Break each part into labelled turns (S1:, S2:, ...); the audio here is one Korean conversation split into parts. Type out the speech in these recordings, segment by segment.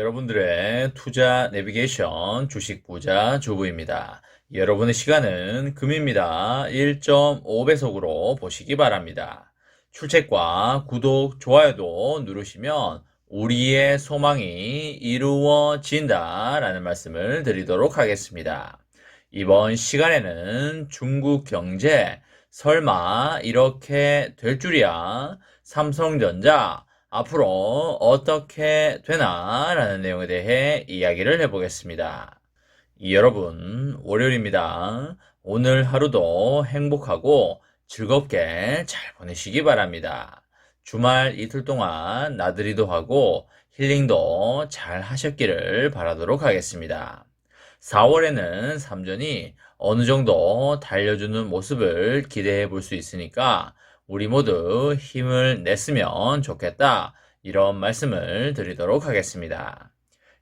S1: 여러분들의 투자 내비게이션 주식 부자 주부입니다. 여러분의 시간은 금입니다. 1.5배속으로 보시기 바랍니다. 출첵과 구독, 좋아요도 누르시면 우리의 소망이 이루어진다라는 말씀을 드리도록 하겠습니다. 이번 시간에는 중국 경제 설마 이렇게 될 줄이야? 삼성전자 앞으로 어떻게 되나? 라는 내용에 대해 이야기를 해보겠습니다. 여러분, 월요일입니다. 오늘 하루도 행복하고 즐겁게 잘 보내시기 바랍니다. 주말 이틀 동안 나들이도 하고 힐링도 잘 하셨기를 바라도록 하겠습니다. 4월에는 삼전이 어느 정도 달려주는 모습을 기대해 볼 수 있으니까 우리 모두 힘을 냈으면 좋겠다. 이런 말씀을 드리도록 하겠습니다.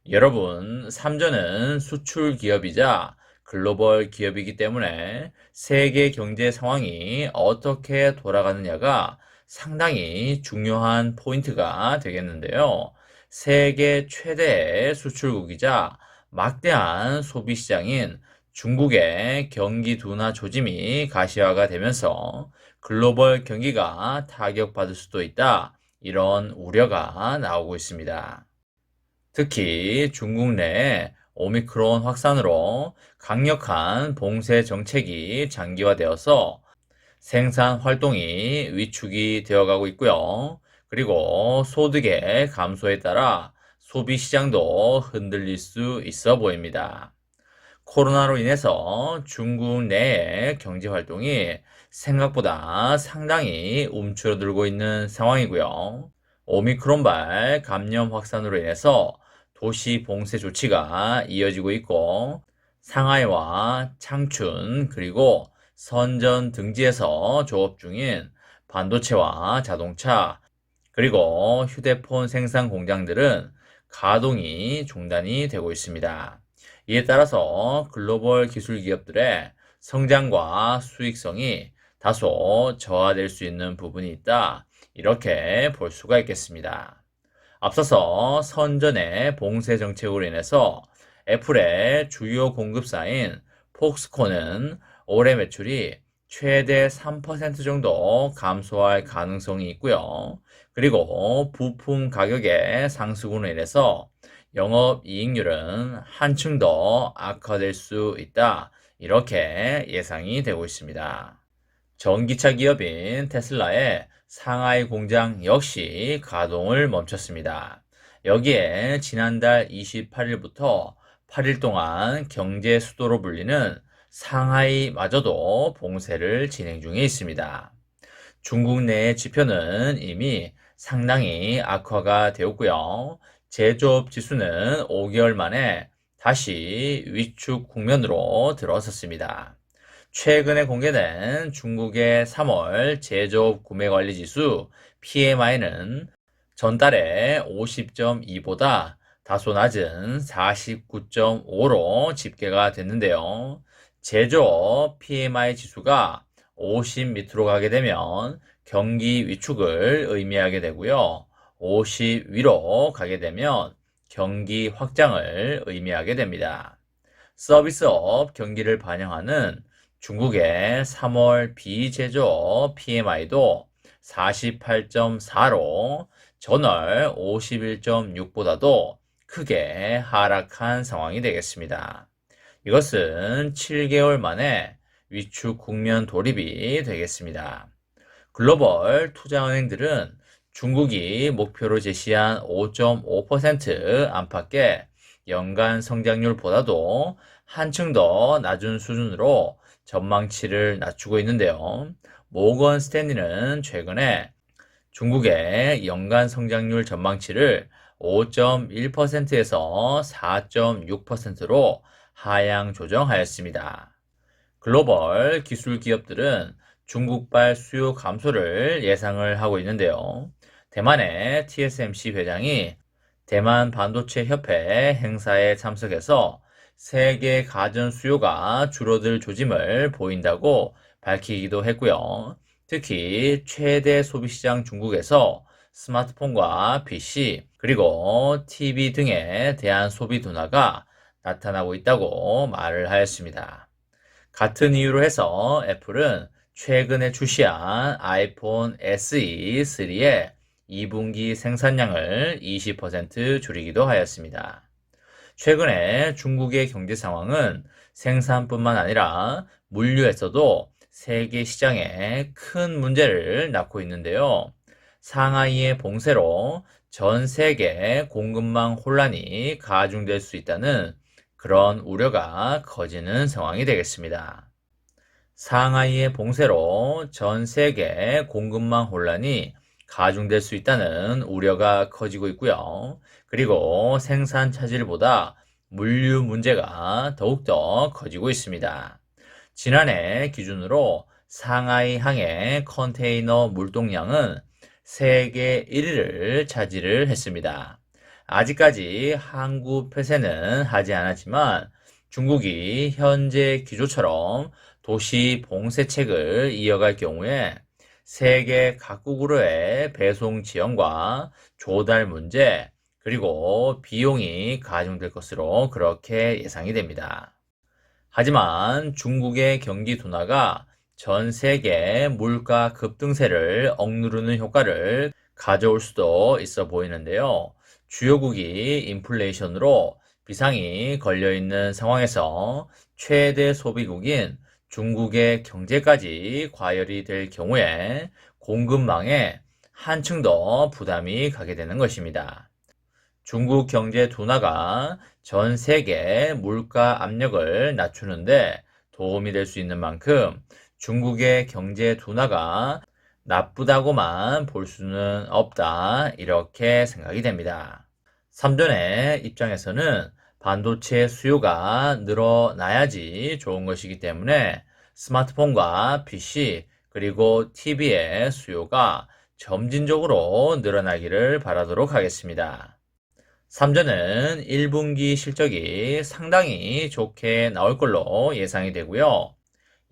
S1: 여러분, 삼전은 수출 기업이자 글로벌 기업이기 때문에 세계 경제 상황이 어떻게 돌아가느냐가 상당히 중요한 포인트가 되겠는데요. 세계 최대의 수출국이자 막대한 소비시장인 중국의 경기 둔화 조짐이 가시화가 되면서 글로벌 경기가 타격받을 수도 있다. 이런 우려가 나오고 있습니다. 특히 중국 내에 오미크론 확산으로 강력한 봉쇄 정책이 장기화되어서 생산 활동이 위축이 되어가고 있고요. 그리고 소득의 감소에 따라 소비 시장도 흔들릴 수 있어 보입니다. 코로나로 인해서 중국 내의 경제 활동이 생각보다 상당히 움츠러들고 있는 상황이고요. 오미크론발 감염 확산으로 인해서 도시 봉쇄 조치가 이어지고 있고 상하이와 창춘 그리고 선전 등지에서 조업 중인 반도체와 자동차 그리고 휴대폰 생산 공장들은 가동이 중단이 되고 있습니다. 이에 따라서 글로벌 기술 기업들의 성장과 수익성이 다소 저하될 수 있는 부분이 있다. 이렇게 볼 수가 있겠습니다. 앞서서 선전의 봉쇄 정책으로 인해서 애플의 주요 공급사인 폭스콘은 올해 매출이 최대 3% 정도 감소할 가능성이 있고요. 그리고 부품 가격의 상승으로 인해서 영업이익률은 한층 더 악화될 수 있다. 이렇게 예상이 되고 있습니다. 전기차 기업인 테슬라의 상하이 공장 역시 가동을 멈췄습니다. 여기에 지난달 28일부터 8일 동안 경제 수도로 불리는 상하이마저도 봉쇄를 진행 중에 있습니다. 중국 내의 지표는 이미 상당히 악화가 되었고요. 제조업 지수는 5개월 만에 다시 위축 국면으로 들어섰습니다. 최근에 공개된 중국의 3월 제조업 구매관리 지수 PMI는 전달의 50.2보다 다소 낮은 49.5로 집계가 됐는데요. 제조업 PMI 지수가 50 밑으로 가게 되면 경기 위축을 의미하게 되고요. 50 위로 가게 되면 경기 확장을 의미하게 됩니다. 서비스업 경기를 반영하는 중국의 3월 비제조업 PMI도 48.4로 전월 51.6보다도 크게 하락한 상황이 되겠습니다. 이것은 7개월 만에 위축 국면 돌입이 되겠습니다. 글로벌 투자은행들은 중국이 목표로 제시한 5.5% 안팎의 연간 성장률보다도 한층 더 낮은 수준으로 전망치를 낮추고 있는데요. 모건 스탠리는 최근에 중국의 연간 성장률 전망치를 5.1%에서 4.6%로 하향 조정하였습니다. 글로벌 기술 기업들은 중국발 수요 감소를 예상을 하고 있는데요. 대만의 TSMC 회장이 대만 반도체 협회 행사에 참석해서 세계 가전 수요가 줄어들 조짐을 보인다고 밝히기도 했고요. 특히 최대 소비시장 중국에서 스마트폰과 PC, 그리고 TV 등에 대한 소비 둔화가 나타나고 있다고 말을 하였습니다. 같은 이유로 해서 애플은 최근에 출시한 아이폰 SE 3의 2분기 생산량을 20% 줄이기도 하였습니다. 최근에 중국의 경제 상황은 생산뿐만 아니라 물류에서도 세계 시장에 큰 문제를 낳고 있는데요. 상하이의 봉쇄로 전 세계 공급망 혼란이 가중될 수 있다는 그런 우려가 커지는 상황이 되겠습니다. 상하이의 봉쇄로 전 세계 공급망 혼란이 가중될 수 있다는 우려가 커지고 있고요. 그리고 생산 차질보다 물류 문제가 더욱더 커지고 있습니다. 지난해 기준으로 상하이 항해 컨테이너 물동량은 세계 1위를 차지를 했습니다. 아직까지 항구 폐쇄는 하지 않았지만 중국이 현재 기조처럼 도시 봉쇄책을 이어갈 경우에 세계 각국으로의 배송 지연과 조달 문제, 그리고 비용이 가중될 것으로 그렇게 예상이 됩니다. 하지만 중국의 경기 둔화가 전 세계 물가 급등세를 억누르는 효과를 가져올 수도 있어 보이는데요. 주요국이 인플레이션으로 비상이 걸려있는 상황에서 최대 소비국인 중국의 경제까지 과열이 될 경우에 공급망에 한층 더 부담이 가게 되는 것입니다. 중국 경제 둔화가 전 세계 물가 압력을 낮추는데 도움이 될 수 있는 만큼 중국의 경제 둔화가 나쁘다고만 볼 수는 없다, 이렇게 생각이 됩니다. 삼전의 입장에서는 반도체 수요가 늘어나야지 좋은 것이기 때문에 스마트폰과 PC 그리고 TV의 수요가 점진적으로 늘어나기를 바라도록 하겠습니다. 삼전은 1분기 실적이 상당히 좋게 나올 걸로 예상이 되고요.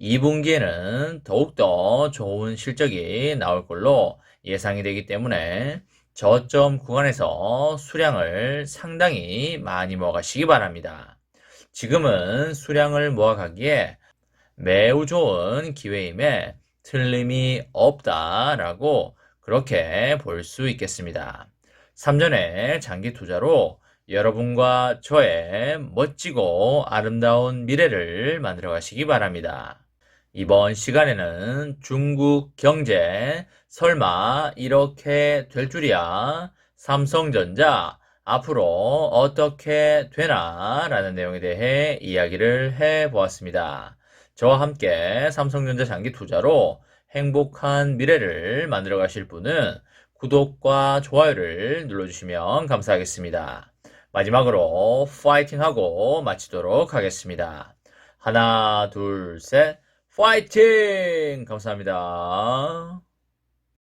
S1: 2분기에는 더욱더 좋은 실적이 나올 걸로 예상이 되기 때문에 저점 구간에서 수량을 상당히 많이 모아가시기 바랍니다. 지금은 수량을 모아가기에 매우 좋은 기회임에 틀림이 없다라고 그렇게 볼 수 있겠습니다. 삼전의 장기 투자로 여러분과 저의 멋지고 아름다운 미래를 만들어 가시기 바랍니다. 이번 시간에는 중국 경제 설마 이렇게 될 줄이야? 삼성전자 앞으로 어떻게 되나? 라는 내용에 대해 이야기를 해 보았습니다. 저와 함께 삼성전자 장기 투자로 행복한 미래를 만들어 가실 분은 구독과 좋아요를 눌러주시면 감사하겠습니다. 마지막으로 파이팅하고 마치도록 하겠습니다. 하나, 둘, 셋, 파이팅! 감사합니다.